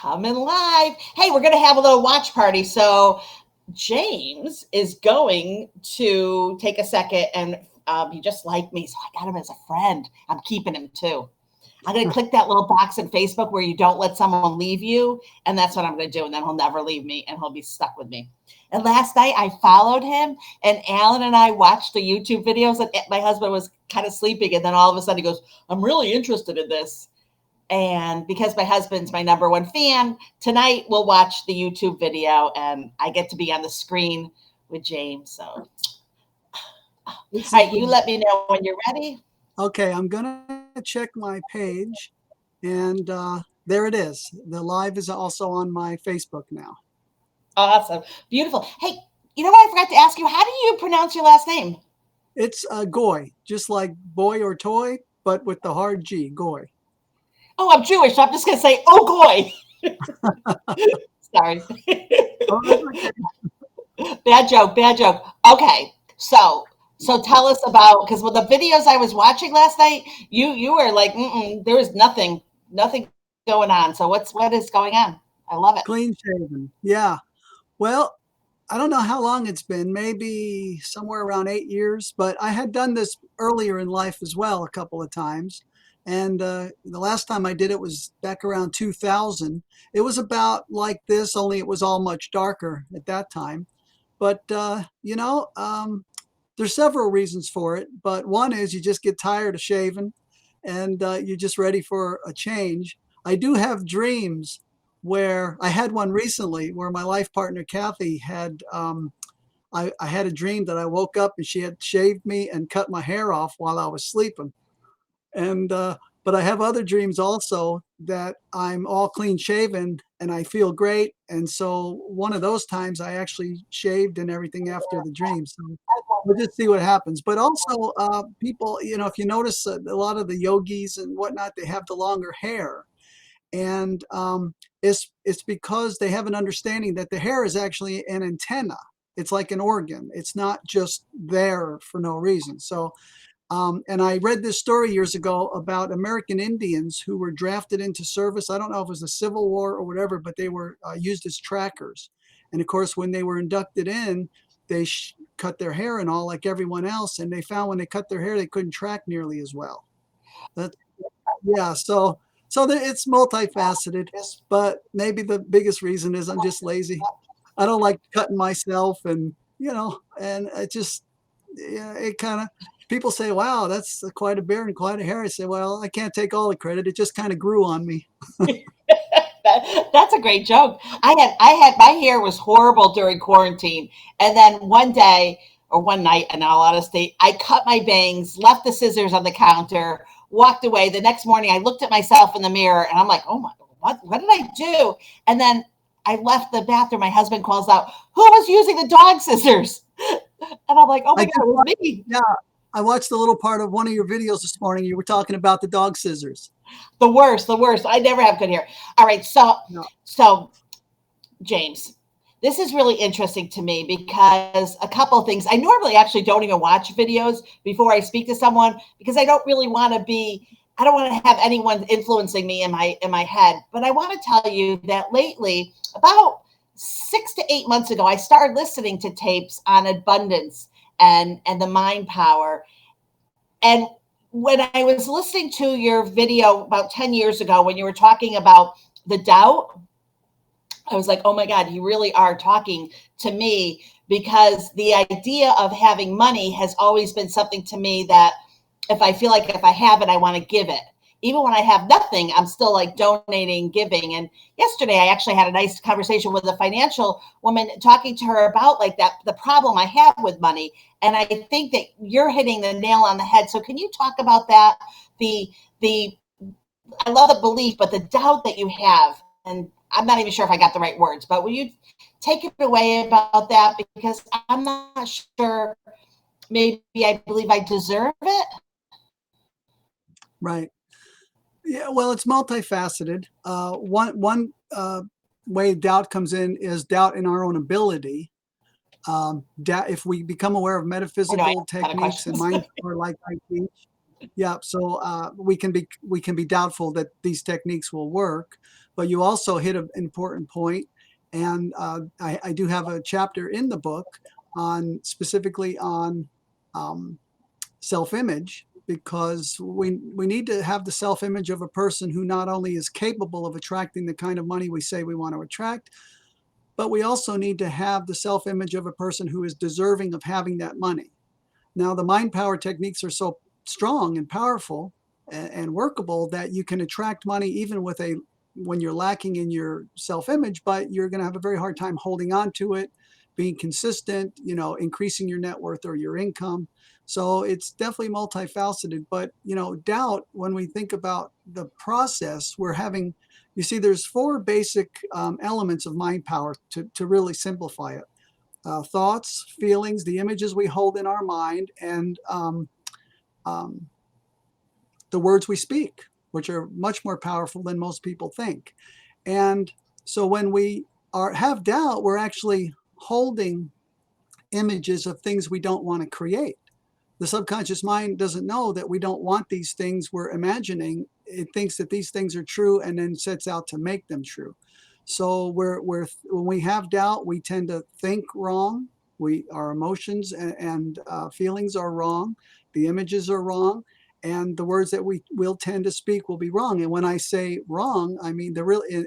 coming live. Hey, we're going to have a little watch party. So James is going to take a second and he just liked me. So I got him as a friend. I'm keeping him too. I'm going to click that little box in Facebook where you don't let someone leave you. And that's what I'm going to do. And then he'll never leave me and he'll be stuck with me. And last night I followed him and Alan and I watched the YouTube videos and my husband was kind of sleeping. And then all of a sudden he goes, I'm really interested in this. And because my husband's my number one fan, tonight we'll watch the YouTube video and I get to be on the screen with James. So, all right, you let me know when you're ready. Okay, I'm going to check my page. And there it is. The live is also on my Facebook now. Awesome. Beautiful. Hey, you know what I forgot to ask you? How do you pronounce your last name? It's Goi, just like boy or toy, but with the hard G, Goi. Oh, I'm Jewish, so I'm just going to say, oh, Goi. Sorry. Bad joke. Okay, so tell us about, because with the videos I was watching last night, you were like, there was nothing going on. So what is going on? I love it. Clean shaven. Yeah. Well, I don't know how long it's been, maybe somewhere around 8 years, but I had done this earlier in life as well a couple of times. And the last time I did it was back around 2000. It was about like this, only it was all much darker at that time. But, there's several reasons for it. But one is you just get tired of shaving and you're just ready for a change. I do have dreams where I had one recently where my life partner, Kathy, had, I had a dream that I woke up and she had shaved me and cut my hair off while I was sleeping. And, but I have other dreams also that I'm all clean shaven and I feel great. And so one of those times I actually shaved and everything after the dream. So we'll just see what happens. But also people, if you notice a lot of the yogis and whatnot, they have the longer hair. And it's because they have an understanding that the hair is actually an antenna. It's like an organ. It's not just there for no reason. So and I read this story years ago about American Indians who were drafted into service. I don't know if it was the Civil War or whatever, but they were used as trackers. And of course, when they were inducted in, they cut their hair and all like everyone else. And they found when they cut their hair, they couldn't track nearly as well. Yeah, so it's multifaceted, but maybe the biggest reason is I'm just lazy. I don't like cutting myself, and and it just it kind of people say, "Wow, that's quite a beard and quite a hair." I say, "Well, I can't take all the credit. It just kind of grew on me." That's a great joke. I had my hair was horrible during quarantine, and then one day or one night, in all honesty, I cut my bangs, left the scissors on the counter, walked away. The next morning, I looked at myself in the mirror, and I'm like, "Oh my, what did I do?" And then I left the bathroom. My husband calls out, "Who was using the dog scissors?" And I'm like, "Oh my God, it was me." Yeah, I watched a little part of one of your videos this morning. You were talking about the dog scissors. The worst. I never have good hair. All right, so James, this is really interesting to me because a couple of things. I normally actually don't even watch videos before I speak to someone because I don't really want to be. I don't want to have anyone influencing me in my head. But I want to tell you that lately, about 6 to 8 months ago, I started listening to tapes on abundance and the mind power. And when I was listening to your video about 10 years ago, when you were talking about the doubt, I was like, oh my God, you really are talking to me, because the idea of having money has always been something to me that if I feel like if I have it, I want to give it. Even when I have nothing, I'm still like donating, giving. And yesterday, I actually had a nice conversation with a financial woman, talking to her about like that, the problem I have with money. And I think that you're hitting the nail on the head. So can you talk about that? I love the belief, but the doubt that you have, and I'm not even sure if I got the right words, but will you take it away about that? Because I'm not sure, maybe I believe I deserve it. Right. Yeah, well, it's multifaceted. One way doubt comes in is doubt in our own ability. Doubt, if we become aware of metaphysical techniques and mind power like I teach, Yeah, so we can be doubtful that these techniques will work, but you also hit an important point, and I do have a chapter in the book on specifically on um, self-image, because we need to have the self-image of a person who not only is capable of attracting the kind of money we say we want to attract, but we also need to have the self-image of a person who is deserving of having that money. Now, the mind power techniques are so strong and powerful and workable that you can attract money even with a when you're lacking in your self-image, but you're going to have a very hard time holding on to it, being consistent, increasing your net worth or your income. So it's definitely multifaceted. But doubt, when we think about the process, we're having, you see, there's four basic elements of mind power to really simplify it: thoughts, feelings, the images we hold in our mind, and um, the words we speak, which are much more powerful than most people think. And so when we have doubt, we're actually holding images of things we don't want to create. The subconscious mind doesn't know that we don't want these things we're imagining. It thinks that these things are true and then sets out to make them true. So when we have doubt, we tend to think wrong. Our emotions and feelings are wrong. The images are wrong. And the words that we will tend to speak will be wrong. And when I say wrong, I mean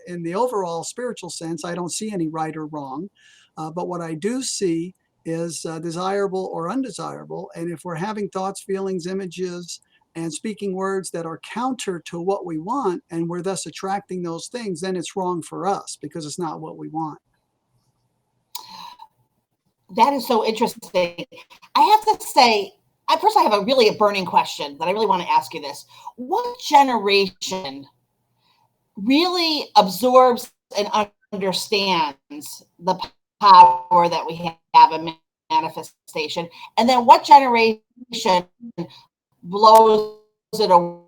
in the overall spiritual sense, I don't see any right or wrong. But what I do see is desirable or undesirable. And if we're having thoughts, feelings, images, and speaking words that are counter to what we want, and we're thus attracting those things, then it's wrong for us because it's not what we want. That is so interesting. I have to say, I personally have a burning question that I really want to ask you this. What generation really absorbs and understands the power that we have in manifestation? And then what generation blows it away?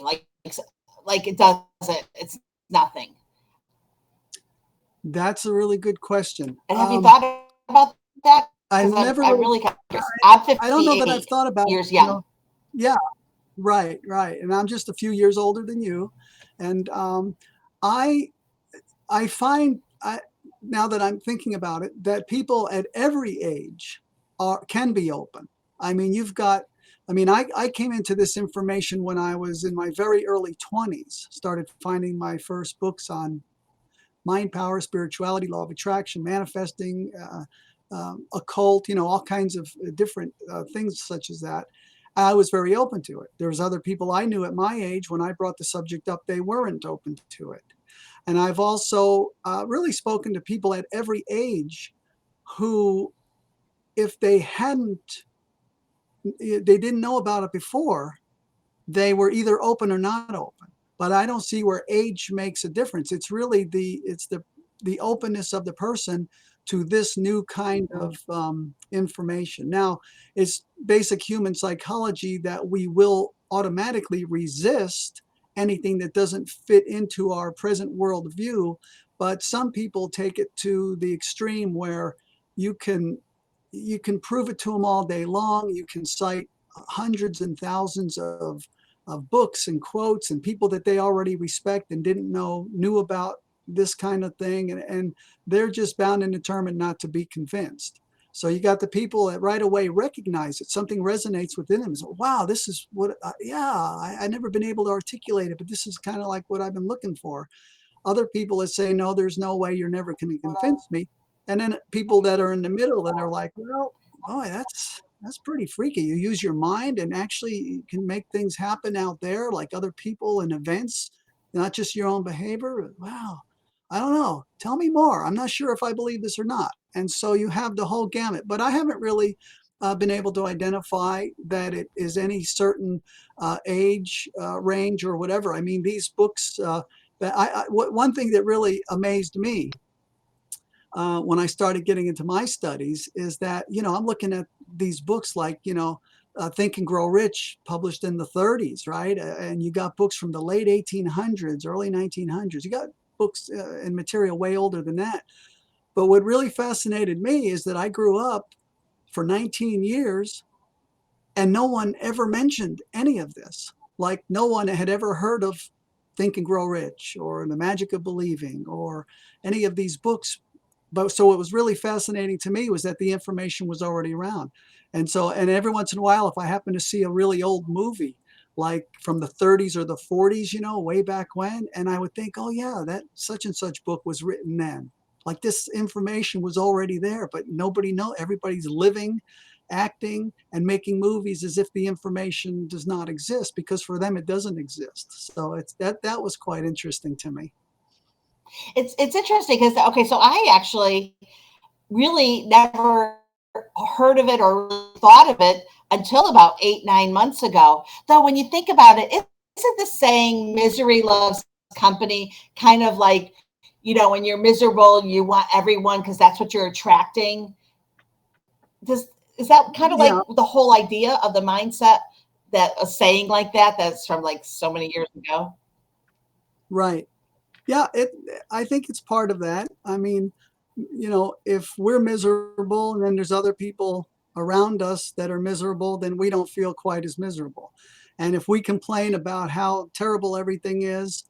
Like it doesn't, it's nothing. That's a really good question. And have you thought about that? I Because never I'm really, really curious. I'm I don't know that I've 58 thought about it, years young. Yeah, right, right. And I'm just a few years older than you. And I I find now that I'm thinking about it, that people at every age can be open. I mean, I came into this information when I was in my very early 20s, started finding my first books on mind power, spirituality, law of attraction, manifesting, occult, all kinds of different things such as that. I was very open to it. There was other people I knew at my age when I brought the subject up, they weren't open to it. And I've also really spoken to people at every age who, if they didn't know about it before, they were either open or not open. But I don't see where age makes a difference. It's really the openness of the person to this new kind of information. Now, it's basic human psychology that we will automatically resist anything that doesn't fit into our present worldview. But some people take it to the extreme where you can you can prove it to them all day long. You can cite hundreds and thousands of books and quotes and people that they already respect and didn't knew about this kind of thing, and they're just bound and determined not to be convinced. So you got the people that right away recognize it, something resonates within them. So, wow, this is what, I never been able to articulate it, but this is kind of like what I've been looking for. Other people that say, no, there's no way, you're never going to convince me. And then people that are in the middle that are like, well, boy, that's pretty freaky. You use your mind and actually can make things happen out there, like other people and events, not just your own behavior. Wow. I don't know. Tell me more. I'm not sure if I believe this or not. And so you have the whole gamut. But I haven't really been able to identify that it is any certain age range or whatever. I mean, these books. One thing that really amazed me when I started getting into my studies is that, I'm looking at these books like, Think and Grow Rich, published in the 30s, right? And you got books from the late 1800s, early 1900s. You got books and material way older than that. But what really fascinated me is that I grew up for 19 years And no one ever mentioned any of this. Like no one had ever heard of Think and Grow Rich or The Magic of Believing or any of these books. But so what was really fascinating to me was that the information was already around. And so, and every once in a while, if I happen to see a really old movie, like from the 30s or the 40s, you know, way back when, and I would think, oh yeah, that such and such book was written then. Like this information was already there, but nobody know. Everybody's living, acting, and making movies as if the information does not exist because for them it doesn't exist. So it's that was quite interesting to me. It's interesting because okay, so I actually really never heard of it or really thought of it until about 8, 9 months ago. Though when you think about it, isn't the saying "misery loves company" kind of like, when you're miserable, you want everyone because that's what you're attracting? Does Is that kind of like Yeah, the whole idea of the mindset, that a saying like that's from like so many years ago? right. Yeah, I think it's part of that. I mean, if we're miserable and then there's other people around us that are miserable, then we don't feel quite as miserable. And if we complain about how terrible everything is,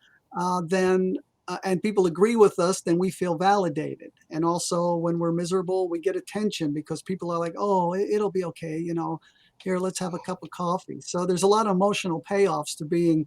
then and people agree with us, then we feel validated. And also, when we're miserable, we get attention because people are like, "Oh, it'll be okay," Here, let's have a cup of coffee. So there's a lot of emotional payoffs to being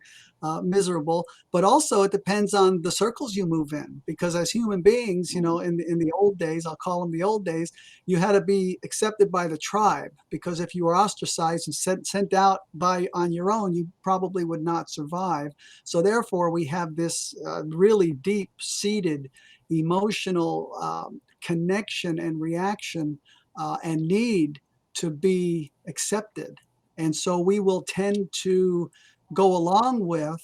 miserable, but also it depends on the circles you move in. Because as human beings, in the old days, I'll call them the old days, you had to be accepted by the tribe. Because if you were ostracized and sent out by on your own, you probably would not survive. So therefore, we have this really deep-seated emotional connection and reaction and need to be accepted. And so we will tend to go along with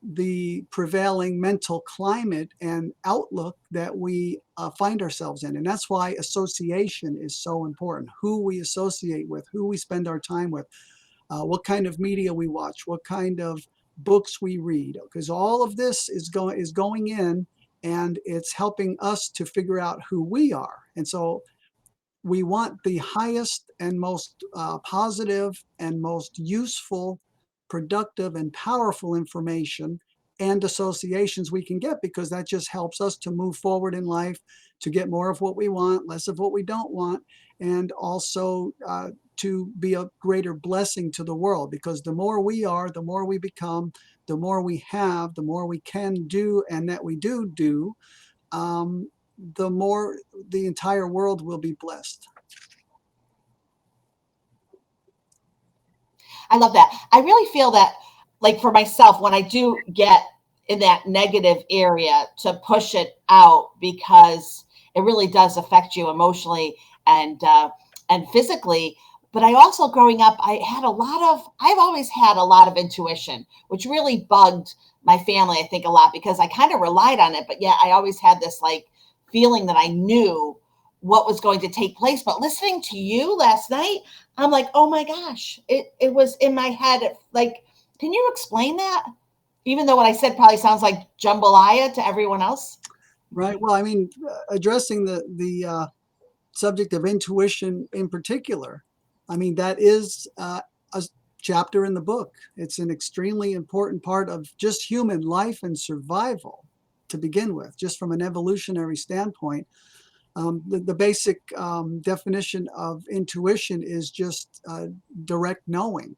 the prevailing mental climate and outlook that we find ourselves in. And that's why association is so important. Who we associate with, who we spend our time with, what kind of media we watch, what kind of books we read, because all of this is going in, and it's helping us to figure out who we are. And so we want the highest and most positive and most useful, productive, and powerful information and associations we can get, because that just helps us to move forward in life, to get more of what we want, less of what we don't want, and also to be a greater blessing to the world. Because the more we are, the more we become, the more we have, the more we can do, and that we do, um, the more the entire world will be blessed. I love that. I really feel that, like for myself, when I do get in that negative area, to push it out, because it really does affect you emotionally and physically. But I also, growing up, I've always had a lot of intuition, which really bugged my family, I think, a lot, because I kind of relied on it. But yet I always had this like feeling that I knew what was going to take place. But listening to you last night, I'm like, oh my gosh, it was in my head. Like, can you explain that? Even though what I said probably sounds like jambalaya to everyone else. Right. Well, I mean, addressing the subject of intuition in particular, I mean, that is a chapter in the book. It's an extremely important part of just human life and survival to begin with, just from an evolutionary standpoint. The basic definition of intuition is just direct knowing,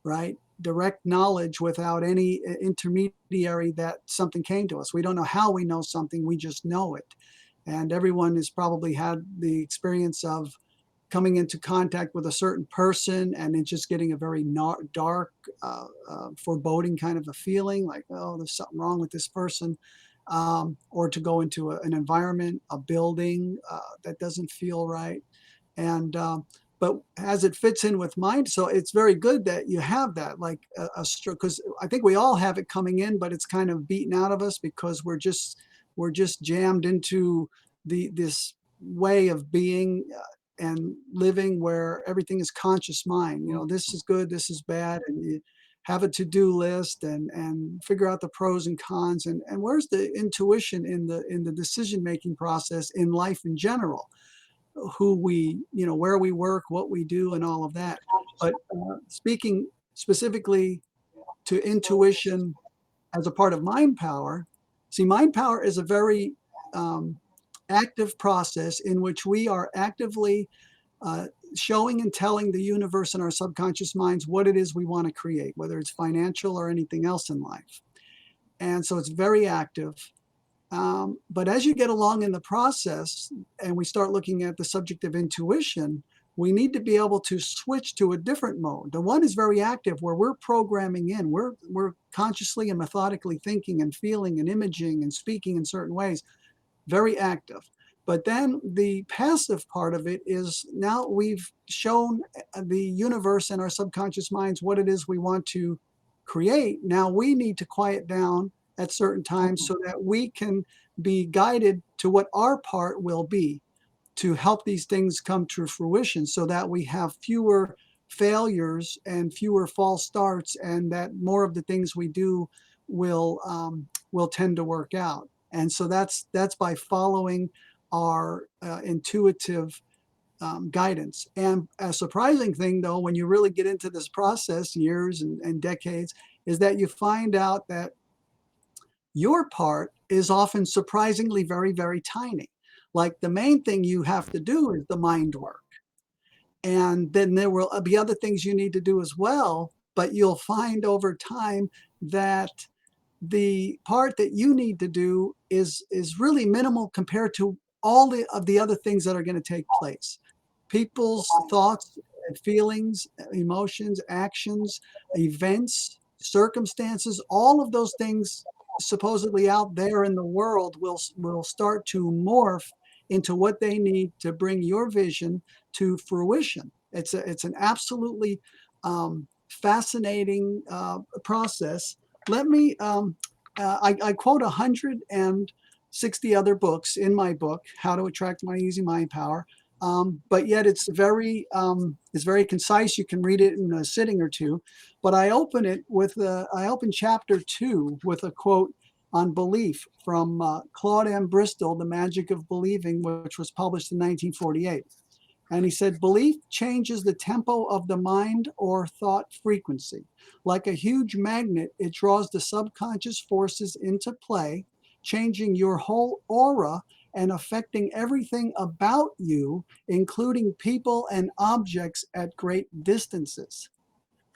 right? Direct knowledge without any intermediary that something came to us. We don't know how we know something, we just know it. And everyone has probably had the experience of coming into contact with a certain person and then just getting a very dark, foreboding kind of a feeling like, oh, there's something wrong with this person. Or to go into an environment, a building that doesn't feel right. And but as it fits in with mind, so it's very good that you have that, like a stroke, because I think we all have it coming in, but it's kind of beaten out of us because we're just jammed into this way of being and living where everything is conscious mind. This is good, this is bad, and you have a to-do list and figure out the pros and cons, and where's the intuition in the decision making process in life in general, who we, where we work, what we do, and all of that. But speaking specifically to intuition as a part of mind power, see, mind power is a very active process in which we are actively showing and telling the universe and our subconscious minds what it is we want to create, whether it's financial or anything else in life. And so it's very active. But as you get along in the process and we start looking at the subject of intuition, we need to be able to switch to a different mode. The one is very active, where we're programming in, we're consciously and methodically thinking and feeling and imaging and speaking in certain ways, very active. But then the passive part of it is, now we've shown the universe and our subconscious minds what it is we want to create. Now we need to quiet down at certain times so that we can be guided to what our part will be to help these things come to fruition, so that we have fewer failures and fewer false starts, and that more of the things we do will tend to work out. And so that's by following our intuitive guidance. And a surprising thing, though, when you really get into this process, years and decades, is that you find out that your part is often surprisingly very, very tiny. Like, the main thing you have to do is the mind work. And then there will be other things you need to do as well. But you'll find over time that the part that you need to do is really minimal compared to all of the other things that are going to take place. People's thoughts and feelings, emotions, actions, events, circumstances, all of those things supposedly out there in the world will start to morph into what they need to bring your vision to fruition. It's an absolutely fascinating process. Let me, I quote 160 other books in my book, How to Attract Money Using Mind Power, but yet it's very concise. You can read it in a sitting or two. But I open chapter 2 with a quote on belief from Claude M. Bristol, The Magic of Believing, which was published in 1948. And he said, belief changes the tempo of the mind or thought frequency. Like a huge magnet, it draws the subconscious forces into play, changing your whole aura and affecting everything about you, including people and objects at great distances.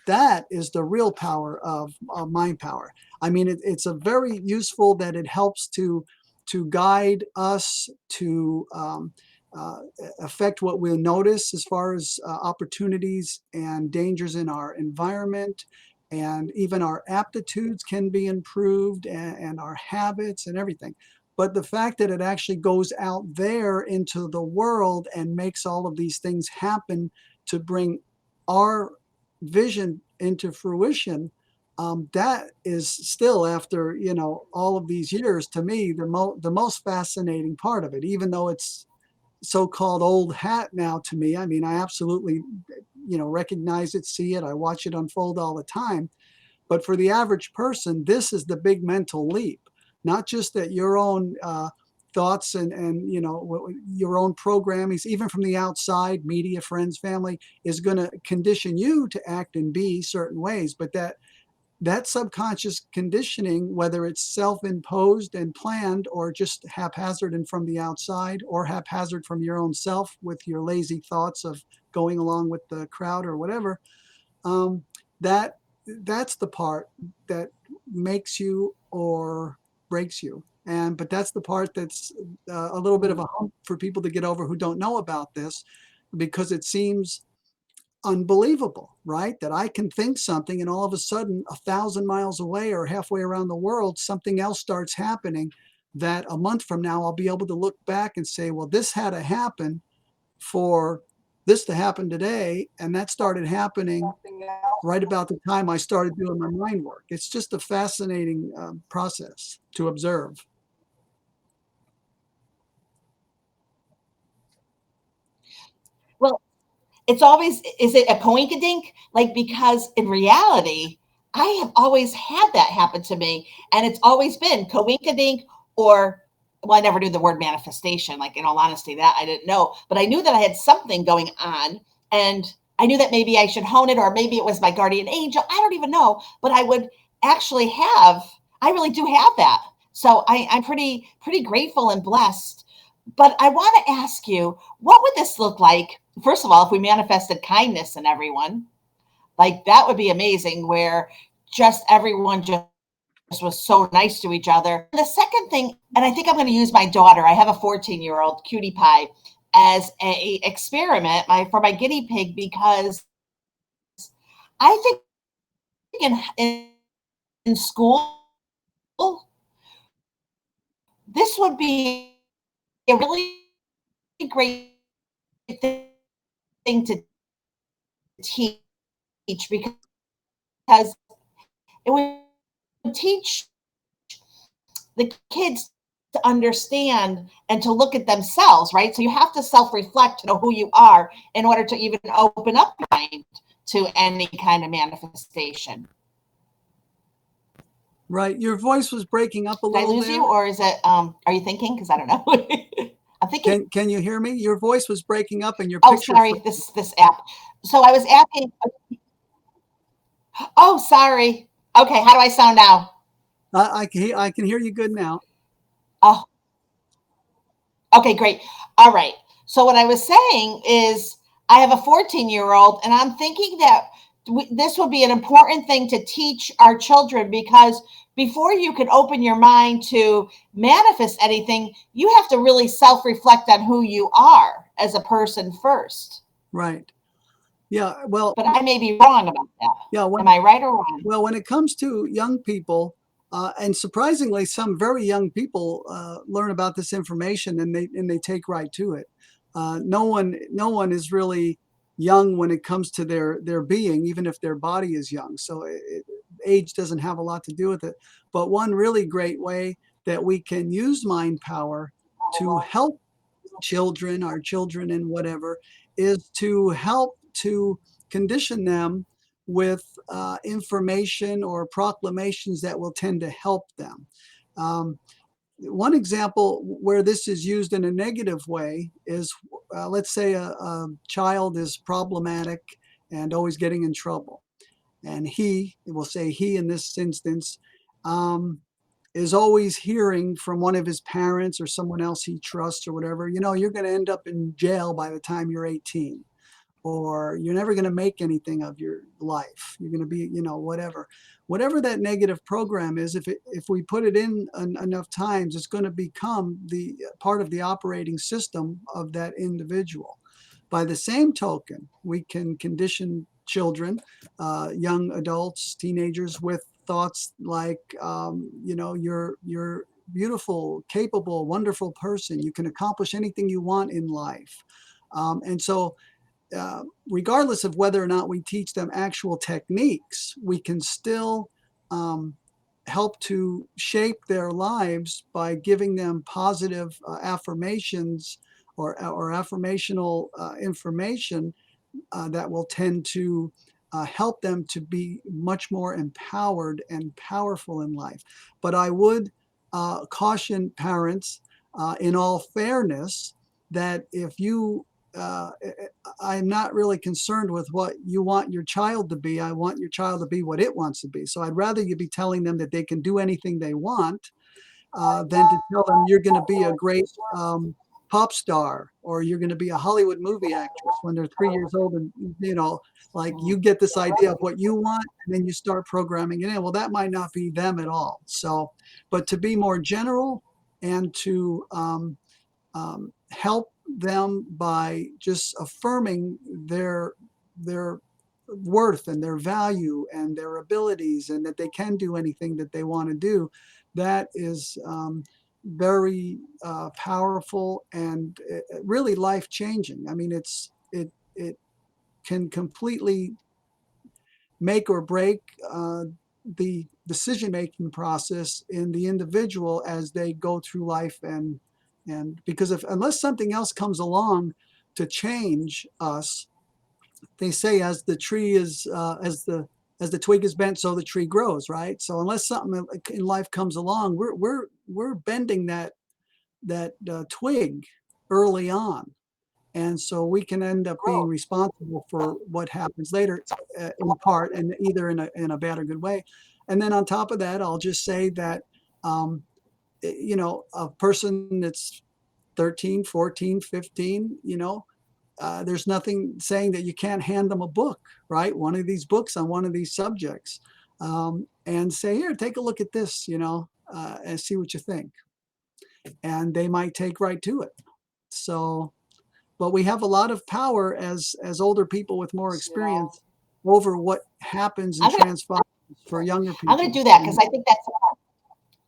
That is the real power of mind power. I mean, it's a very useful that it helps to guide us to affect what we'll notice as far as opportunities and dangers in our environment, and even our aptitudes can be improved, and our habits and everything. But the fact that it actually goes out there into the world and makes all of these things happen to bring our vision into fruition, that is still, after all of these years, to me the most fascinating part of it, even though it's so-called old hat now to me. I mean, I absolutely recognize it, see it, I watch it unfold all the time. But for the average person, this is the big mental leap. Not just that your own thoughts and your own programming, even from the outside, media, friends, family, is going to condition you to act and be certain ways, but that subconscious conditioning, whether it's self-imposed and planned, or just haphazard and from the outside, or haphazard from your own self with your lazy thoughts of going along with the crowd or whatever, that's the part that makes you or breaks you. But that's the part that's a little bit of a hump for people to get over who don't know about this, because it seems unbelievable, right? That I can think something and all of a sudden 1,000 miles away or halfway around the world, something else starts happening that a month from now I'll be able to look back and say, well, this had to happen for this to happen today. And that started happening right about the time I started doing my mind work. It's just a fascinating process to observe. Well, it's always, is it a coinkydink? Like, because in reality, I have always had that happen to me, and it's always been coinkydink, or, well, I never knew the word manifestation. Like, in all honesty, that I didn't know, but I knew that I had something going on, and I knew that maybe I should hone it, or maybe it was my guardian angel. I don't even know, but I would actually have, I really do have that. So I'm pretty grateful and blessed. But I want to ask you, what would this look like? First of all, if we manifested kindness in everyone, like that would be amazing, where just everyone just was so nice to each other. The second thing, and I think I'm going to use my daughter, I have a 14-year-old cutie pie, as a experiment for my guinea pig, because I think in school, this would be a really great thing to teach, because it would teach the kids to understand and to look at themselves, right? So you have to self-reflect to know who you are in order to even open up your mind to any kind of manifestation. Right. Your voice was breaking up a Did I little lose you, there. or is it? Are you thinking? Because I don't know. I'm thinking. Can you hear me? Your voice was breaking up and your Oh, picture. sorry. This app. So I was asking. Oh, sorry. Okay. How do I sound now? I can hear you good now. Oh, okay. Great. All right. So what I was saying is, I have a 14-year-old, and I'm thinking that this would be an important thing to teach our children, because before you can open your mind to manifest anything, you have to really self reflect on who you are as a person first. Right. Yeah. Well, But I may be wrong about that. yeah. Am I right or wrong? Well, when it comes to young people, and surprisingly, some very young people learn about this information and they take right to it. No one is really young when it comes to their being, even if their body is young. So age doesn't have a lot to do with it. But one really great way that we can use mind power to help children, our children, and whatever, is to help to condition them with information or proclamations that will tend to help them. Um, One example where this is used in a negative way is, let's say a child is problematic and always getting in trouble. And we'll say he in this instance, um, is always hearing from one of his parents or someone else he trusts or whatever, you're going to end up in jail by the time you're 18, or you're never going to make anything of your life. You're going to be, whatever that negative program is. If we put it in enough times, it's going to become the part of the operating system of that individual. By the same token, we can condition children, young adults, teenagers, with thoughts like, you're beautiful, capable, wonderful person. You can accomplish anything you want in life. And so regardless of whether or not we teach them actual techniques, we can still um, help to shape their lives by giving them positive affirmations or affirmational information that will tend to help them to be much more empowered and powerful in life. But I would caution parents, in all fairness, that if you uh, I'm not really concerned with what you want your child to be. I want your child to be what it wants to be. So I'd rather you be telling them that they can do anything they want, than to tell them you're going to be a great pop star, or you're going to be a Hollywood movie actress when they're 3 years old. And, like, you get this idea of what you want and then you start programming it in. Well, that might not be them at all. So, but to be more general and to help them by just affirming their worth and their value and their abilities, and that they can do anything that they want to do, that is very powerful and really life changing. I mean, it can completely make or break the decision making process in the individual as they go through life. And because if unless something else comes along to change us, they say, as the tree is as the twig is bent, so the tree grows, right? So unless something in life comes along, we're bending that twig early on. And so we can end up being responsible for what happens later, in part, and either in a bad or good way. And then on top of that, I'll just say that, um, a person that's 13, 14, 15, there's nothing saying that you can't hand them a book, right? One of these books on one of these subjects, and say, here, take a look at this, and see what you think. And they might take right to it. So, but we have a lot of power as older people with more experience over what happens and I'm gonna transpires for younger I'm gonna people. do that because And I think that's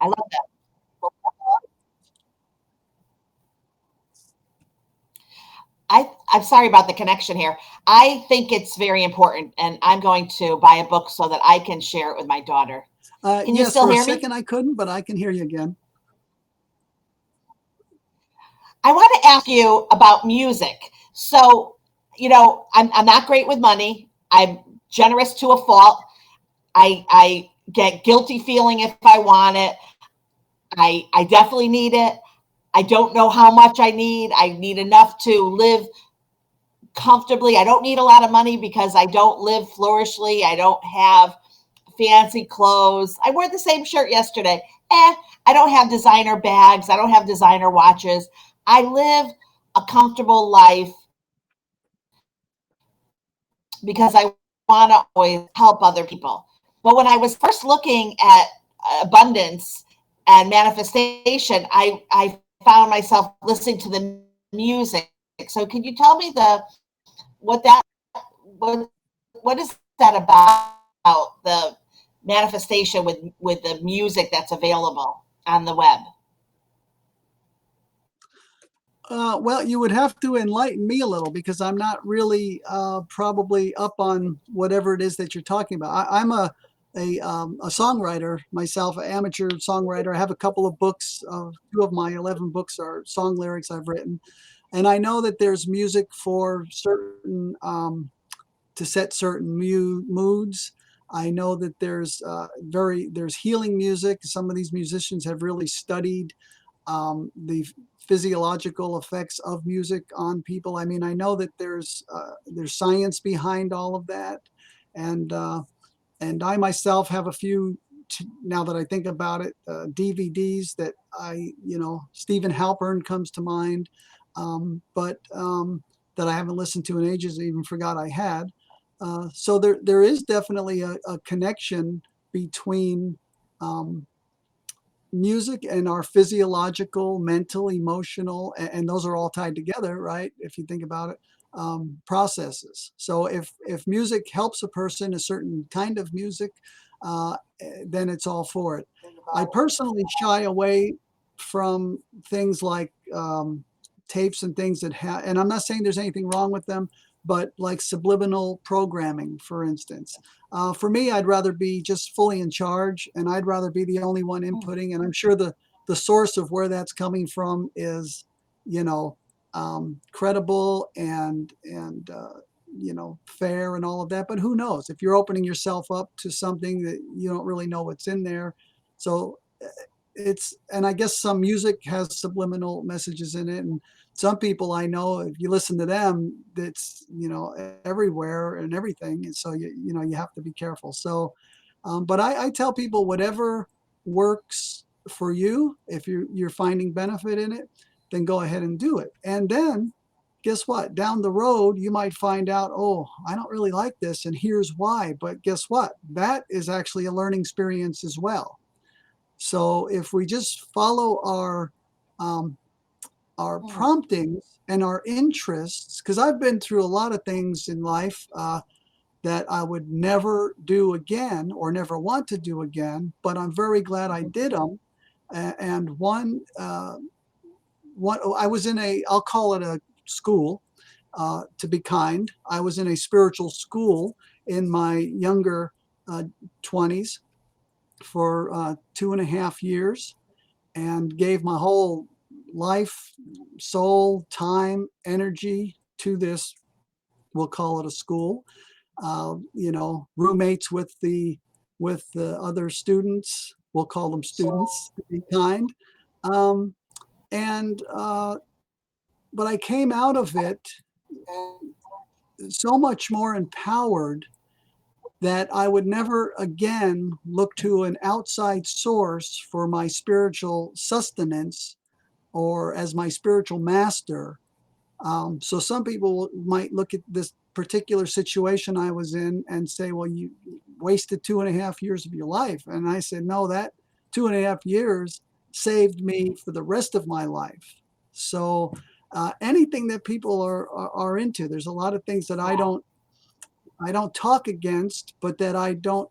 I love that. I'm sorry about the connection here. I think it's very important, and I'm going to buy a book so that I can share it with my daughter. Can you yes, still for a hear me? second I couldn't, but I can hear you again. I want to ask you about music. So, I'm not great with money. I'm generous to a fault. I get guilty feeling if I want it. I definitely need it. I don't know how much I need. I need enough to live comfortably. I don't need a lot of money because I don't live flourishly. I don't have fancy clothes. I wore the same shirt yesterday. I don't have designer bags. I don't have designer watches. I live a comfortable life because I want to always help other people. But when I was first looking at abundance and manifestation, I found myself listening to the music. So can you tell me what is that about the manifestation with the music that's available on the web? Well, you would have to enlighten me a little because I'm not really probably up on whatever it is that you're talking about. I'm a songwriter myself, an amateur songwriter. I have a couple of books. Two of my 11 books are song lyrics I've written, and I know that there's music for certain to set certain moods. I know that there's healing music. Some of these musicians have really studied the physiological effects of music on people. I mean, I know that there's science behind all of that, and I myself have a few. Now that I think about it, DVDs that Stephen Halpern comes to mind, but that I haven't listened to in ages. I even forgot I had. So there is definitely a connection between um, music and our physiological, mental, emotional, and those are all tied together, right? If you think about it, processes. So if music helps a person, a certain kind of music, then it's all for it. I personally shy away from things like tapes and things and I'm not saying there's anything wrong with them, but like subliminal programming, for instance. For me, I'd rather be just fully in charge, and I'd rather be the only one inputting. And I'm sure the source of where that's coming from is, you know, credible and fair and all of that. But who knows if you're opening yourself up to something that you don't really know what's in there. So and I guess some music has subliminal messages in it, and some people I know, if you listen to them, that's everywhere and everything, and so you have to be careful. So, but I tell people whatever works for you, if you're finding benefit in it, then go ahead and do it. And then guess what? Down the road, you might find out, oh, I don't really like this, and here's why. But guess what? That is actually a learning experience as well. So if we just follow um, our Hmm. promptings and our interests, because I've been through a lot of things in life that I would never do again or never want to do again, but I'm very glad I did them. And one I was in I'll call it a school, to be kind. I was in a spiritual school in my younger 20s for 2.5 years, and gave my whole life, soul, time, energy to this. We'll call it a school. Roommates with the other students. We'll call them students to be kind. Um, and but I came out of it so much more empowered that I would never again look to an outside source for my spiritual sustenance or as my spiritual master. So some people might look at this particular situation I was in and say, well, you wasted 2.5 years of your life. And I said, no, that 2.5 years saved me for the rest of my life. So anything that people are into, there's a lot of things that I don't talk against, but that I don't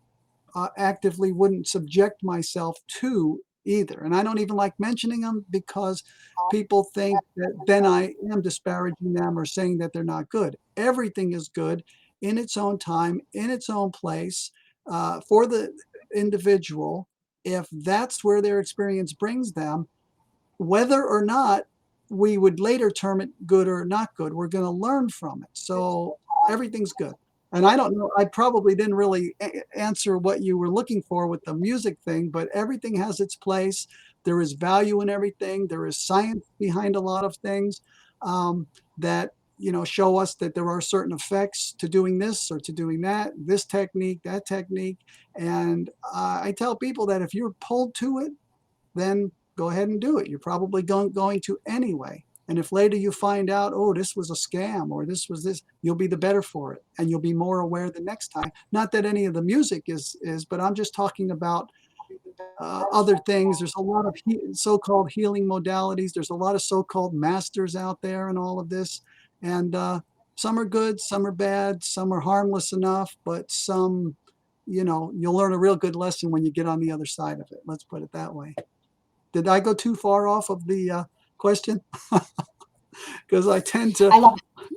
actively wouldn't subject myself to either. And I don't even like mentioning them because people think that then I am disparaging them or saying that they're not good. Everything is good in its own time, in its own place, for the individual. If that's where their experience brings them, whether or not we would later term it good or not good, we're going to learn from it. So everything's good. And I don't know, I probably didn't really answer what you were looking for with the music thing, but everything has its place. There is value in everything. There is science behind a lot of things that show us that there are certain effects to doing this or to doing that, this technique, that technique. And I tell people that if you're pulled to it, then go ahead and do it. You're probably going to anyway. And if later you find out, oh, this was a scam or this was this, you'll be the better for it. And you'll be more aware the next time. Not that any of the music is, but I'm just talking about other things. There's a lot of so-called healing modalities. There's a lot of so-called masters out there and all of this. And some are good, some are bad, some are harmless enough, but some, you'll learn a real good lesson when you get on the other side of it. Let's put it that way. Did I go too far off of the question? Because I tend to. I love it.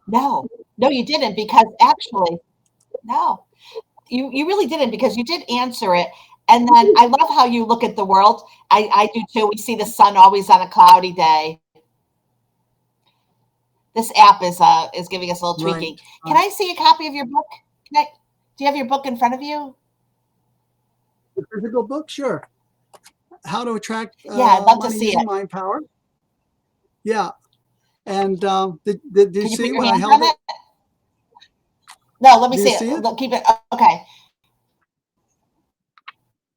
No, you didn't, because actually, no, you really didn't, because you did answer it. And then I love how you look at the world. I do too. We see the sun always on a cloudy day. This app is giving us a little tweaking. Right. Can I see a copy of your book? Do you have your book in front of you? The physical book, sure. How to Attract Yeah, I'd love to Money see Using it. Mind Power. Yeah. And did you Can you put see your when I hands held on it? it? No, let me Do you see it. see it? Look, keep it. Okay.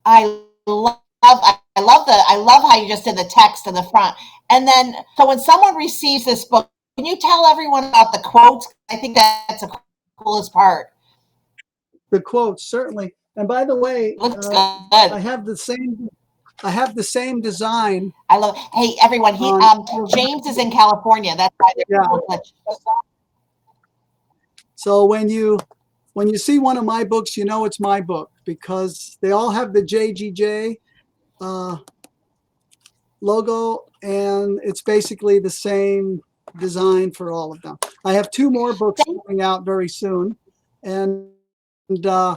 I love how you just did the text in the front. And then, so when someone receives this book, can you tell everyone about the quotes? I think that's the coolest part. The quotes, certainly. And by the way, Looks good. I have the same. I have the same design I love. Hey, everyone. on. James is in California. That's why there's Yeah. a little glitch. So when you see one of my books, you know it's my book because they all have the JGJ logo, and it's basically the same design for all of them. I have 2 more books coming out very soon, and uh,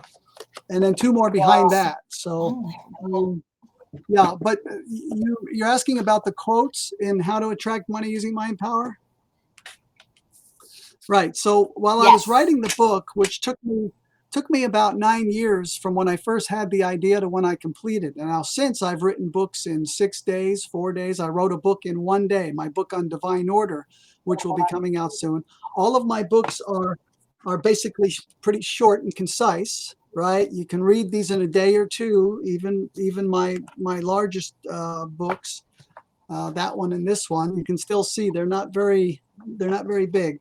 and then 2 more behind that. So yeah, but you're asking about the quotes in How to Attract Money Using Mind Power? Right. So while I was Yes. writing the book, which took me about 9 years from when I first had the idea to when I completed. And now since I've written books in 6 days, 4 days. I wrote a book in 1 day, my book on divine order, which will be coming out soon. All of my books are basically pretty short and concise, right? You can read these in a day or two, even my largest books, that one and this one. You can still see they're not very big.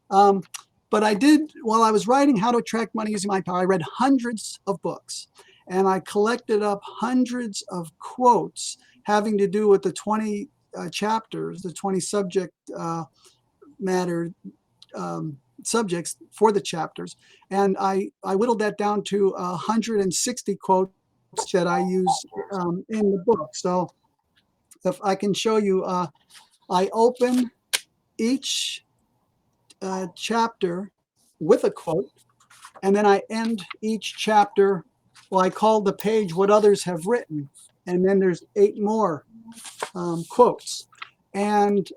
Um, but I did, while I was writing How to Attract Money Using Mind Power, I read hundreds of books and I collected up hundreds of quotes having to do with the 20 chapters, the 20 subject matter subjects for the chapters. And I whittled that down to 160 quotes that I use in the book. So if I can show you, I open each chapter with a quote, and then I end each chapter. Well, I call the page What Others Have Written, and then there's 8 more quotes. And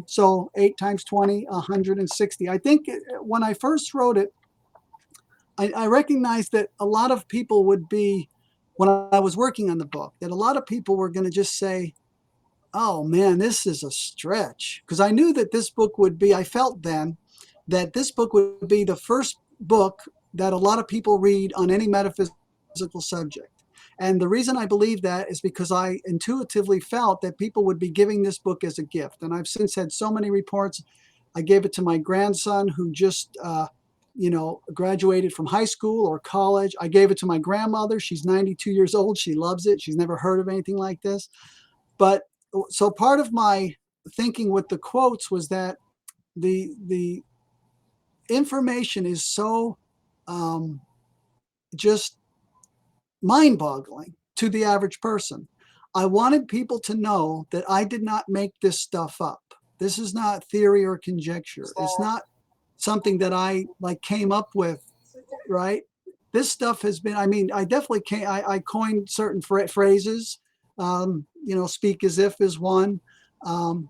so 8 times 20, 160. I think when I first wrote it, I recognized that a lot of people would be, when I was working on the book, that a lot of people were going to just say, Oh man, this is a stretch because I knew that this book would be, I felt then that this book would be the first book that a lot of people read on any metaphysical subject. And the reason I believe that is because I intuitively felt that people would be giving this book as a gift. And I've since had so many reports. I gave it to my grandson who just, graduated from high school or college. I gave it to my grandmother. She's 92 years old. She loves it. She's never heard of anything like this. But so part of my thinking with the quotes was that the information is so um, just mind-boggling to the average person. I wanted people to know that I did not make this stuff up. This is not theory or conjecture. It's not something that I like came up with, right? This stuff has been, I mean, I definitely I coined certain phrases. Speak as if is one. Um,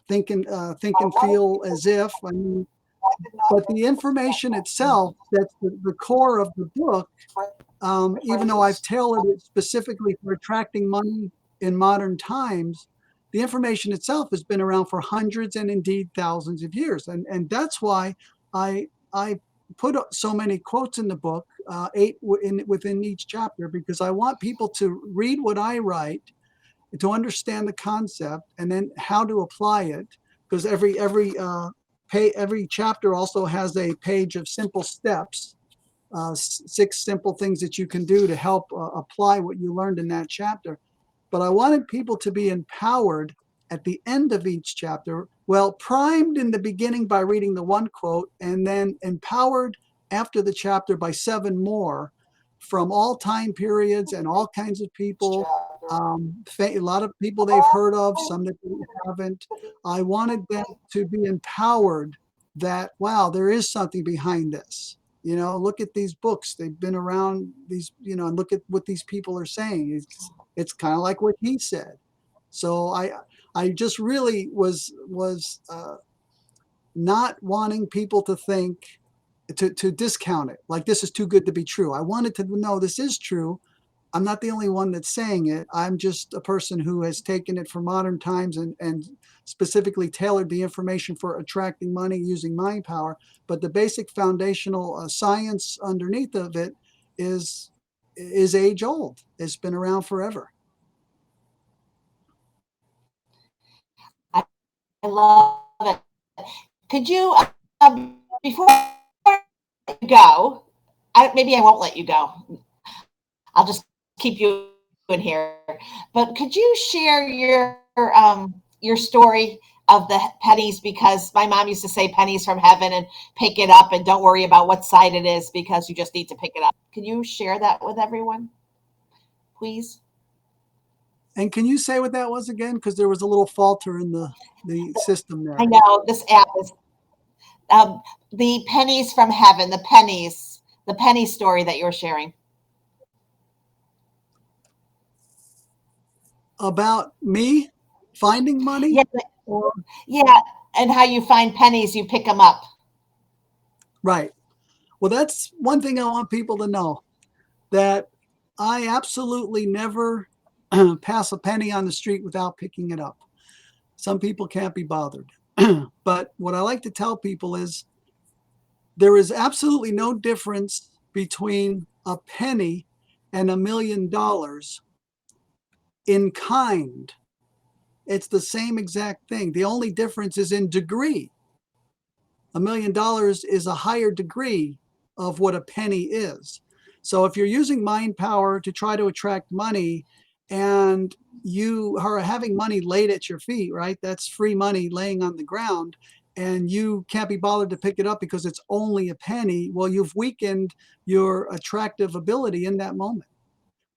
think and feel as if. I mean, but the information itself, that's the core of the book, even though I've tailored it specifically for attracting money in modern times, the information itself has been around for hundreds and indeed thousands of years. And that's why I put so many quotes in the book, within each chapter, because I want people to read what I write, to understand the concept, and then how to apply it. Because every chapter also has a page of simple steps, 6 simple things that you can do to help apply what you learned in that chapter. But I wanted people to be empowered at the end of each chapter, well, primed in the beginning by reading the one quote, and then empowered after the chapter by 7 more from all time periods and all kinds of people. A lot of people they've heard of, some that they haven't. I wanted them to be empowered that, wow, there is something behind this. Look at these books. They've been around and look at what these people are saying. It's kind of like what he said. So I just really was not wanting people to think to discount it. Like this is too good to be true. I wanted to know this is true. I'm not the only one that's saying it. I'm just a person who has taken it for modern times and specifically tailored the information for attracting money using mind power. But the basic foundational science underneath of it is age old. It's been around forever. I love it. Could you, before you go, maybe I won't let you go. I'll just keep you in here. But could you share your story of the pennies? Because my mom used to say pennies from heaven and pick it up and don't worry about what side it is because you just need to pick it up. Can you share that with everyone, please? And can you say what that was again? Because there was a little falter in the system I there. know this app is the pennies from heaven, the penny story that you're sharing. About me finding money? Yeah, Or yeah, and how you find pennies, you pick them up. right. Well, that's one thing I want people to know, that I absolutely never pass a penny on the street without picking it up. Some people can't be bothered. But what I like to tell people is there is absolutely no difference between a penny and $1 million in kind. It's the same exact thing. The only difference is in degree. $1 million is a higher degree of what a penny is. So if you're using mind power to try to attract money and you are having money laid at your feet, right? That's free money laying on the ground, and you can't be bothered to pick it up because it's only a penny. Well, you've weakened your attractive ability in that moment.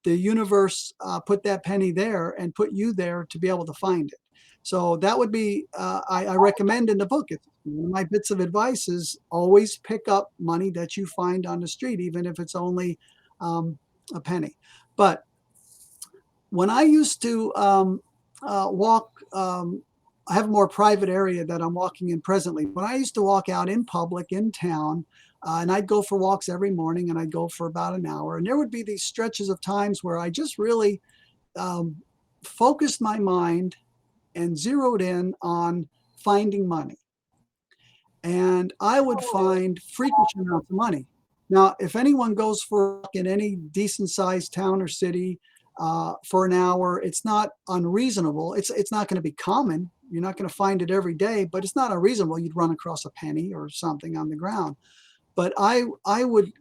The universe put that penny there and put you there to be able to find it. So that would be, I recommend in the book, it's one of my bits of advice is always pick up money that you find on the street, even if it's only a penny. But when I used to walk, I have a more private area that I'm walking in presently. When I used to walk out in public in town, and I'd go for walks every morning, and I'd go for about an hour. And there would be these stretches of times where I just really um, focused my mind and zeroed in on finding money. And I would find freakish amounts of money. Now, if anyone goes for a walk in any decent sized town or city for an hour, it's not unreasonable. It's not going to be common. You're not going to find it every day, but it's not unreasonable. You'd run across a penny or something on the ground. But I would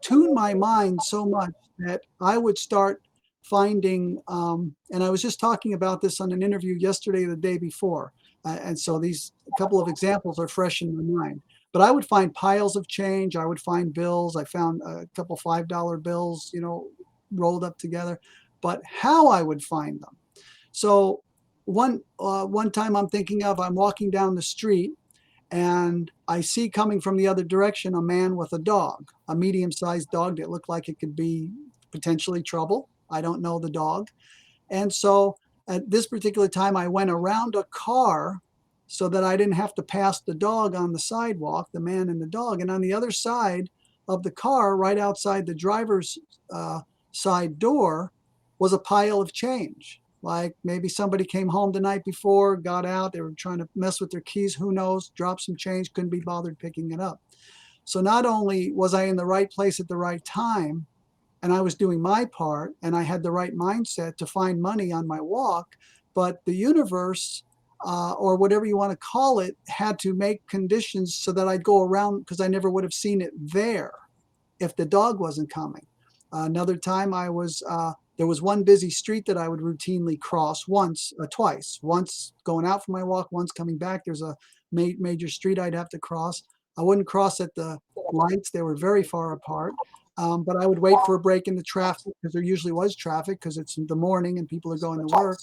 tune my mind so much that I would start finding, and I was just talking about this on an interview yesterday, the day before. And so these couple of examples are fresh in my mind. But I would find piles of change. I would find bills. I found a couple $5 bills, rolled up together. But how I would find them. So one time I'm thinking of, I'm walking down the street and I see coming from the other direction a man with a dog, a medium-sized dog that looked like it could be potentially trouble. I don't know the dog. And so at this particular time, I went around a car so that I didn't have to pass the dog on the sidewalk, the man and the dog. And on the other side of the car, right outside the driver's side door, was a pile of change. Like maybe somebody came home the night before, got out, they were trying to mess with their keys, who knows, dropped some change, couldn't be bothered picking it up. So not only was I in the right place at the right time, and I was doing my part, and I had the right mindset to find money on my walk, but the universe, or whatever you want to call it, had to make conditions so that I'd go around, because I never would have seen it there if the dog wasn't coming. Another time there was one busy street that I would routinely cross twice, once going out for my walk, once coming back. There's a major street I'd have to cross. I wouldn't cross at the lights. They were very far apart. But I would wait for a break in the traffic, because there usually was traffic, because it's the morning and people are going to work.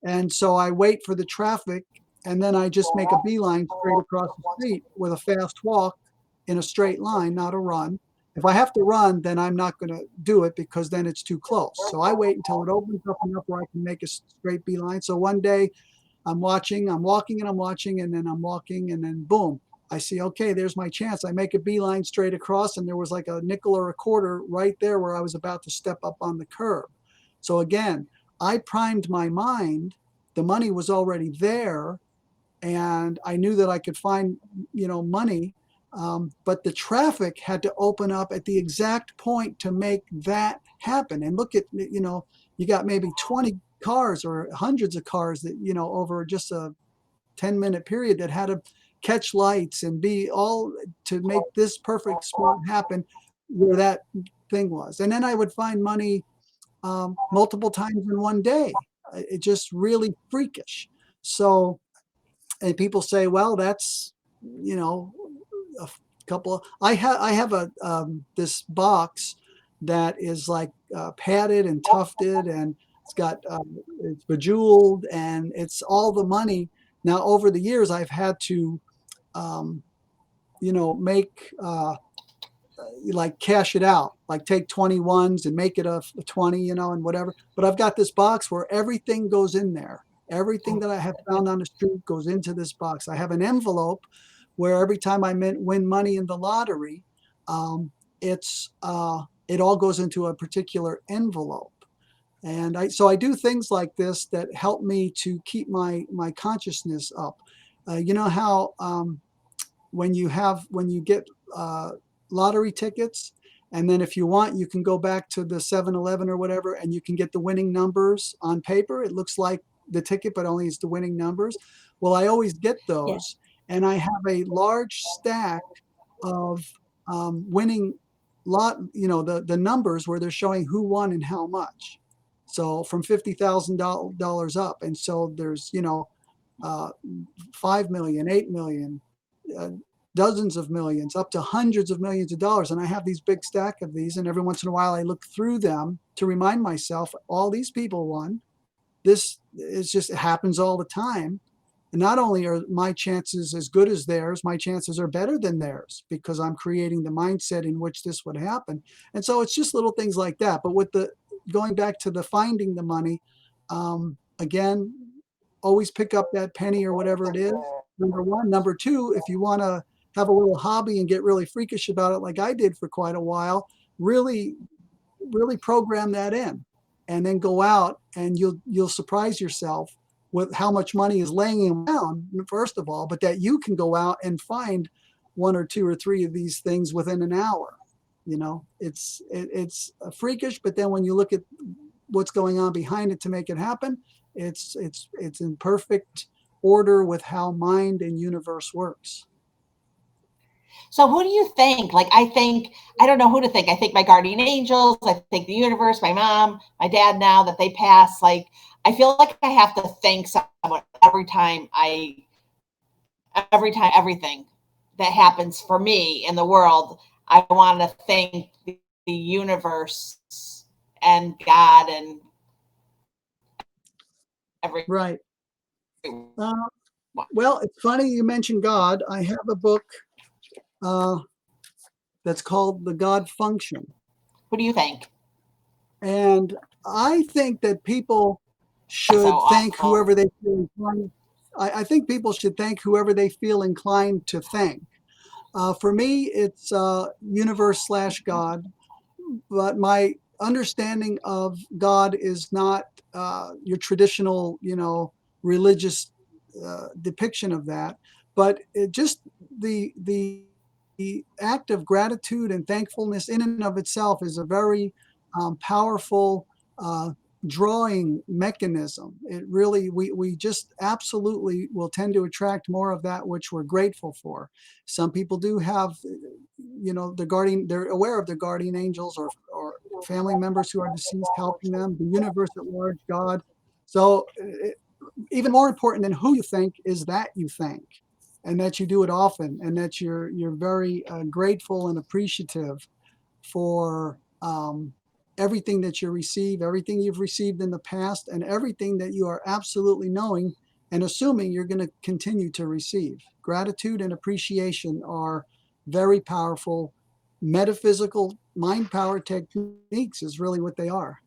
And so I wait for the traffic, and then I just make a beeline straight across the street with a fast walk in a straight line, not a run. If I have to run, then I'm not going to do it, because then it's too close. So I wait until it opens up enough where I can make a straight beeline. So one day I'm walking, and I'm watching, and then I'm walking, and then boom, I see, okay, there's my chance. I make a beeline straight across, and there was like a nickel or a quarter right there where I was about to step up on the curb. So again, I primed my mind. The money was already there, and I knew that I could find, money. But the traffic had to open up at the exact point to make that happen. And look at, you got maybe 20 cars or hundreds of cars that, over just a 10-minute period that had to catch lights and be all to make this perfect spot happen where that thing was. And then I would find money multiple times in one day. It just really freakish. So, and people say, well, that's, a couple of, I have a this box that is like padded and tufted, and it's got it's bejeweled, and it's all the money. Now over the years I've had to make like cash it out, like take 21s and make it a 20, and whatever. But I've got this box where everything goes in there. Everything that I have found on the street goes into this box. I have an envelope where every time I win money in the lottery, it all goes into a particular envelope. And so I do things like this that help me to keep my consciousness up. You know how when you get lottery tickets, and then if you want, you can go back to the 7-Eleven or whatever, and you can get the winning numbers on paper. It looks like the ticket, but only it's the winning numbers. Well, I always get those, and I have a large stack of winning the numbers where they're showing who won and how much. So from $50,000 up, and so there's 5 million, 8 million, dozens of millions, up to hundreds of millions of dollars. And I have these big stack of these, and every once in a while I look through them to remind myself, all these people won. This is just, it happens all the time. And not only are my chances as good as theirs, my chances are better than theirs, because I'm creating the mindset in which this would happen. And so it's just little things like that. But with the going back to the finding the money, again, always pick up that penny or whatever it is. Number one. Number two, if you want to have a little hobby and get really freakish about it, like I did for quite a while, really, really program that in. and then go out and you'll surprise yourself with how much money is laying around, first of all, but that you can go out and find one or two or three of these things within an hour. It's freakish, but then when you look at what's going on behind it to make it happen, it's in perfect order with how mind and universe works. So who do you think? Like, I don't know who to think. I think my guardian angels, I think the universe, my mom, my dad now that they pass. Like, I feel like I have to thank someone everything that happens for me in the world. I want to thank the universe and God and everyone. Right. Uh, well, it's funny you mentioned God. I have a book uh, that's called The God Function. Who do you think? And I think that people So should thank awful. whoever they feel inclined. I think people should thank whoever they feel inclined to thank. For me, it's universe slash God, but my understanding of God is not your traditional, religious depiction of that, but just the act of gratitude and thankfulness in and of itself is a very powerful uh, drawing mechanism. It really, we just absolutely will tend to attract more of that which we're grateful for. Some people do have, the guardian, they're aware of their guardian angels or family members who are deceased helping them, the universe at large, God. So even more important than who you thank is that you thank, and that you do it often, and that you're very grateful and appreciative for everything that you receive, everything you've received in the past, and everything that you are absolutely knowing and assuming you're going to continue to receive. Gratitude and appreciation are very powerful metaphysical mind power techniques, is really what they are.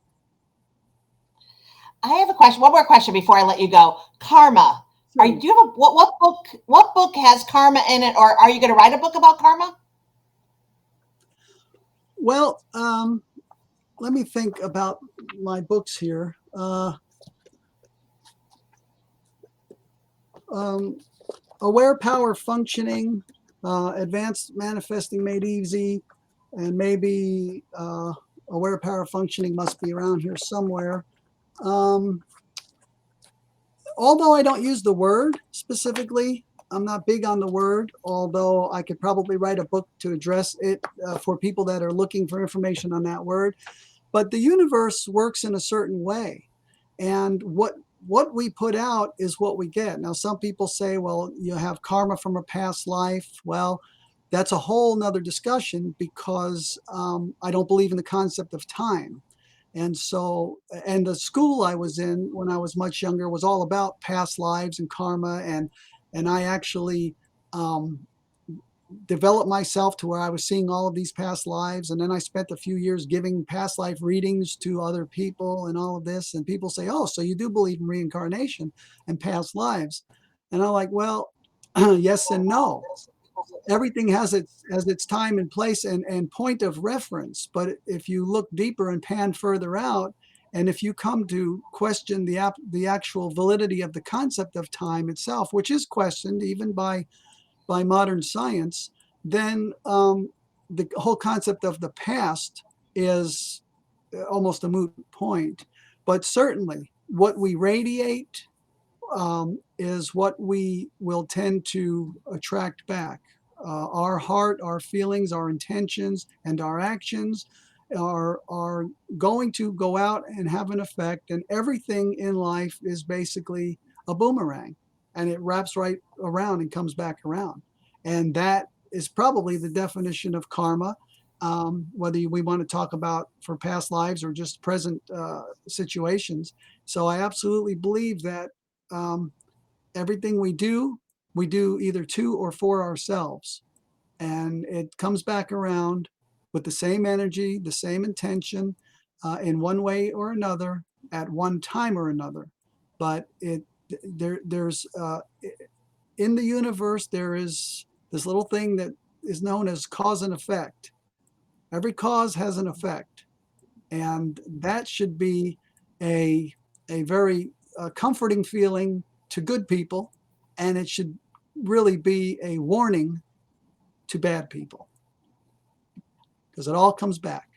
I have a question. One more question before I let you go. Karma. So, Do you have a what book has karma in it, or are you going to write a book about karma? well, let me think about my books here. Um, Aware power functioning, advanced manifesting made easy, and maybe aware power functioning must be around here somewhere. Um, Although I don't use the word specifically, I'm not big on the word, although I could probably write a book to address it for people that are looking for information on that word. But the universe works in a certain way. And what we put out is what we get. Now, some people say, well, you have karma from a past life. Well, that's a whole nother discussion because I don't believe in the concept of time. And so, and the school I was in when I was much younger was all about past lives and karma. And I actually um, developed myself to where I was seeing all of these past lives. And then I spent a few years giving past life readings to other people and all of this. And people say, oh, so you do believe in reincarnation and past lives? And I'm like, well, yes and no. Everything has its time and place and point of reference. But if you look deeper and pan further out, and if you come to question the actual validity of the concept of time itself, which is questioned even by modern science, then the whole concept of the past is almost a moot point. But certainly, what we radiate is what we will tend to attract back. Our heart, our feelings, our intentions, and our actions are going to go out and have an effect. And everything in life is basically a boomerang, and it wraps right around and comes back around. And that is probably the definition of karma. Whether we want to talk about for past lives or just present situations. So I absolutely believe that um, everything we do either to or for ourselves. And it comes back around with the same energy, the same intention, in one way or another, at one time or another. But there's in the universe, there is this little thing that is known as cause and effect. Every cause has an effect. And that should be a very comforting feeling to good people, and it should really be a warning to bad people, because it all comes back.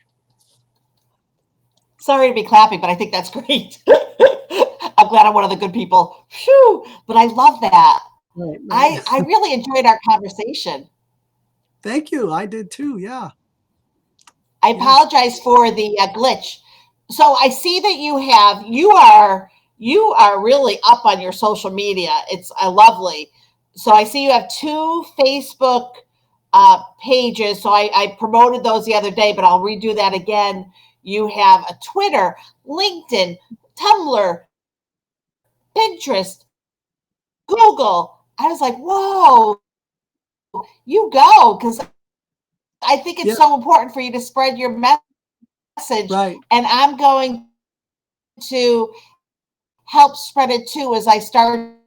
Sorry to be clapping, but I think that's great. I'm glad I'm one of the good people. Phew, but I love that. Right, right. I really enjoyed our conversation. Thank you. I did too. Yeah. I Yes. apologize for the glitch. So I see that you are really up on your social media. It's lovely. So I see you have two Facebook pages. So I promoted those the other day, but I'll redo that again. You have a Twitter, LinkedIn, Tumblr, Pinterest, Google. I was like, whoa, you go, because I think it's Yeah. so important for you to spread your message. Right. And I'm going to help spread it too as I start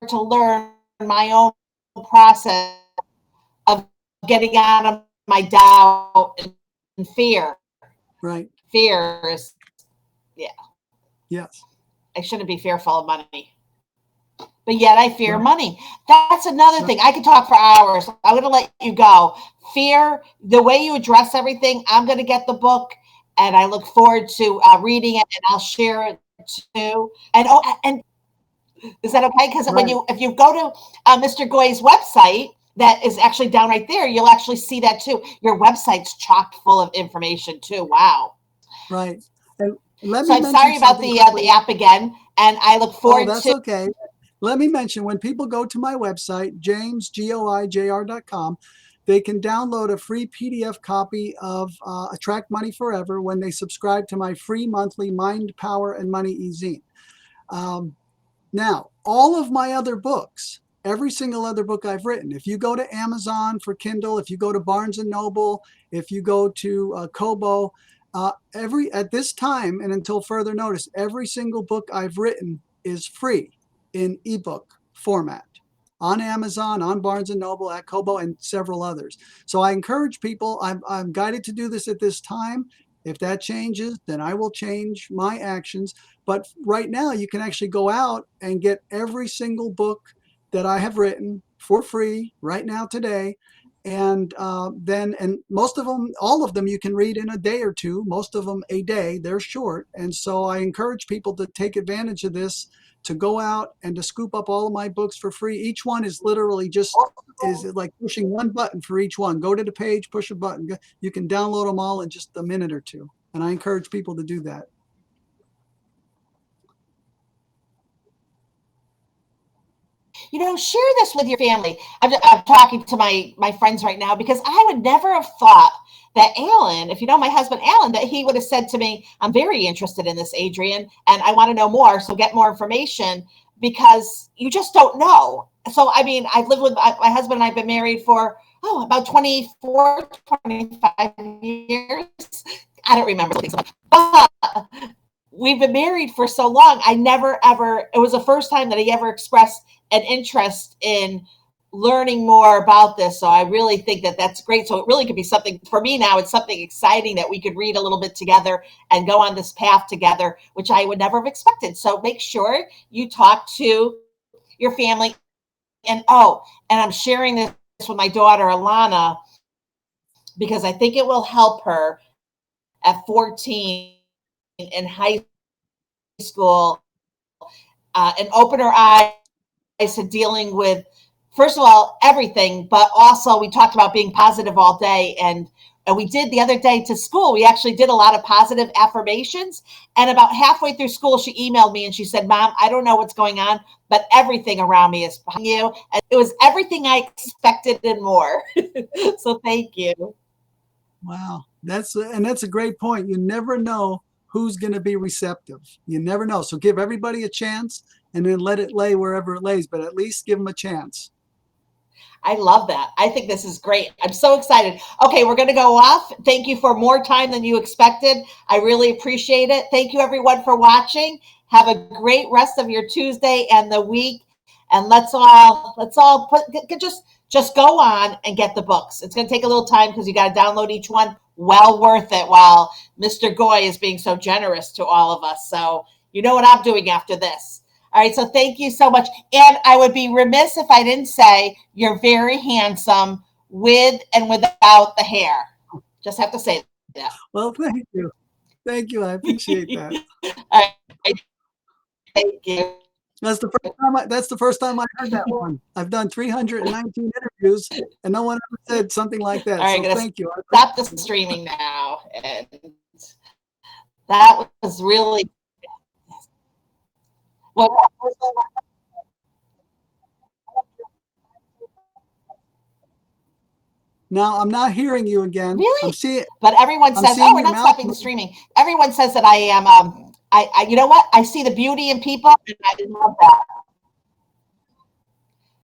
to learn my own process of getting out of my doubt and fear. Right. Fear is, yeah, Yes. I shouldn't be fearful of money. But yet I fear Right. money. That's another Right. thing. I could talk for hours. I'm going to let you go. Fear, the way you address everything, I'm going to get the book and I look forward to reading it and I'll share it too. And is that okay? Because when Right. if you go to Mr. Goi's website, that is actually down right there, you'll actually see that too. Your website's chocked full of information too. Wow. Right. And let So me I'm mention sorry about something the quickly. app again, and I look Oh, forward that's to. okay. Let me mention, when people go to my website, jamesgoijr.com, they can download a free PDF copy of Attract Money Forever when they subscribe to my free monthly Mind, Power, and Money e-zine. Um, Now, all of my other books, every single other book I've written, if you go to Amazon for Kindle, if you go to Barnes and Noble, if you go to Kobo, every at this time and until further notice, every single book I've written is free in ebook format on Amazon, on Barnes and Noble, at Kobo, and several others. So I encourage people. I'm guided to do this at this time. If that changes, then I will change my actions. But right now, you can actually go out and get every single book that I have written for free right now today. And most of them, all of them, you can read in a day or two. Most of them a day. They're short, and so I encourage people to take advantage of this, to go out and to scoop up all of my books for free. Each one is literally just is like pushing one button for each one. Go to the page, push a button. You can download them all in just a minute or two, and I encourage people to do that. Share this with your family. I'm talking to my friends right now because I would never have thought that Alan, if you know my husband Alan, that he would have said to me, I'm very interested in this, Adrienne, and I want to know more. So get more information because you just don't know. So, I mean, I've lived with my husband and I've been married for, about 24, 25 years. I don't remember. But we've been married for so long. I never ever, it was the first time that he ever expressed an interest in learning more about this. So I really think that that's great. So it really could be something for me now. It's something exciting that we could read a little bit together and go on this path together, which I would never have expected. So make sure you talk to your family. And I'm sharing this with my daughter, Alana, because I think it will help her at 14 in high school and open her eyes to dealing with, first of all, everything, but also we talked about being positive all day. And we did the other day to school, we actually did a lot of positive affirmations. And about halfway through school, she emailed me and she said, Mom, I don't know what's going on, but everything around me is behind you. And it was everything I expected and more. So thank you. Wow, that's a great point. You never know who's going to be receptive. You never know. So give everybody a chance, and then let it lay wherever it lays. But at least give them a chance. I love that. I think this is great. I'm so excited. Okay, we're going to go off. Thank you for more time than you expected. I really appreciate it. Thank you, everyone, for watching. Have a great rest of your Tuesday and the week. And let's all just go on and get the books. It's going to take a little time because you got to download each one well worth it while Mr. Goi is being so generous to all of us. So you know what I'm doing after this. All right, so thank you so much. And I would be remiss if I didn't say you're very handsome with and without the hair. Just have to say that. Well, thank you. Thank you. I appreciate that. All right, thank you. That's the first time I heard that one. I've done 319 interviews and no one ever said something like that. All right, So thank you. Stop the streaming now. And that was really well. Now I'm not hearing you again. Really? But everyone says, "Oh, we're not stopping the streaming." Everyone says that I am. You know what? I see the beauty in people, and I love that.